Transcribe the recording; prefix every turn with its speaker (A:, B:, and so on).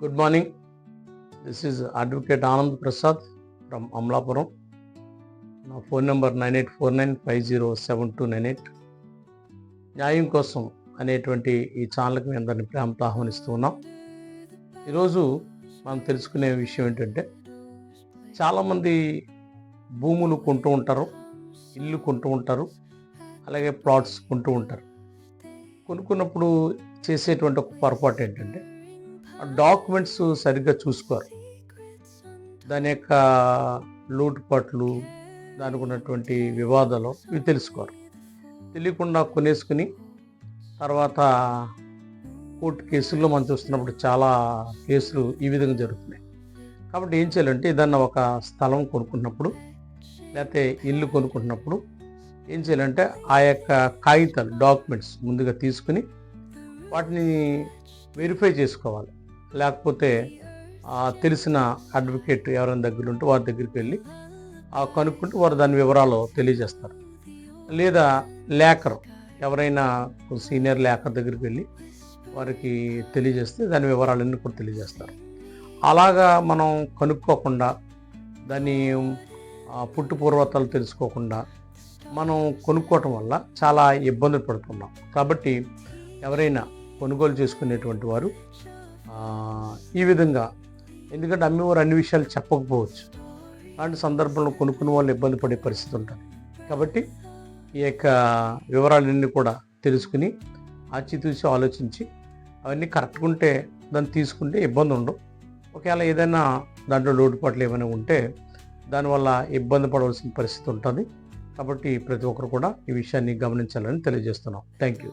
A: Good morning. This is Advocate Anand Prasad from Amlapuram. నా phone number 9849507298. న్యాయం కోసం అనేటువంటి ఈ ఛానల్కి మీ అందరినీ ప్రేమతో ఆహ్వానిస్తూ ఉన్నాం. ఈరోజు మనం తెలుసుకునే విషయం ఏంటంటే, చాలామంది భూములు కొంటూ ఉంటారు, ఇల్లు కొంటూ ఉంటారు, అలాగే ప్లాట్స్ కొంటూ ఉంటారు. కొనుక్కున్నప్పుడు చేసేటువంటి ఒక పొరపాటు ఏంటంటే, ఆ డాక్యుమెంట్స్ సరిగ్గా చూసుకోరు. దాని యొక్క లోటుపాట్లు, దానికి ఉన్నటువంటి వివాదాలు ఇవి తెలుసుకోరు. తెలియకుండా కొనేసుకుని తర్వాత కోర్టు కేసుల్లో మనం చూస్తున్నప్పుడు చాలా కేసులు ఈ విధంగా జరుగుతున్నాయి. కాబట్టి ఏం చేయాలంటే, ఏదన్నా ఒక స్థలం కొనుక్కున్నప్పుడు లేకపోతే ఇల్లు కొనుక్కుంటున్నప్పుడు ఏం చేయాలంటే, ఆ యొక్క కాగితాలు డాక్యుమెంట్స్ ముందుగా తీసుకుని వాటిని వెరిఫై చేసుకోవాలి. లేకపోతే తెలిసిన అడ్వకేట్ ఎవరైనా దగ్గర ఉంటే వారి దగ్గరికి వెళ్ళి కనుక్కుంటే వారు దాని వివరాలు తెలియజేస్తారు. లేదా లేఖరు ఎవరైనా సీనియర్ లేఖర్ దగ్గరికి వెళ్ళి వారికి తెలియజేస్తే దాని వివరాలన్నీ కూడా తెలియజేస్తారు. అలాగా మనం కనుక్కోకుండా, దాన్ని పుట్టు పూర్వతాలు తెలుసుకోకుండా మనం కొనుక్కోవటం వల్ల చాలా ఇబ్బందులు పడుతున్నాం. కాబట్టి ఎవరైనా కొనుగోలు చేసుకునేటువంటి వారు ఈ విధంగా, ఎందుకంటే అమ్మేవారు అన్ని విషయాలు చెప్పకపోవచ్చు, అలాంటి సందర్భంలో కొనుక్కునే వాళ్ళు ఇబ్బంది పడే పరిస్థితి ఉంటుంది. కాబట్టి ఈ యొక్క వివరాలన్నీ కూడా తెలుసుకుని ఆచితూచి ఆలోచించి అవన్నీ కరెక్ట్గా ఉంటే దాన్ని తీసుకుంటే ఇబ్బంది ఉండవు. ఒకవేళ ఏదైనా దాంట్లో లోటుపాట్లు ఏమైనా ఉంటే దానివల్ల ఇబ్బంది పడవలసిన పరిస్థితి ఉంటుంది. కాబట్టి ప్రతి ఒక్కరు కూడా ఈ విషయాన్ని గమనించాలని తెలియజేస్తున్నాం. Thank you.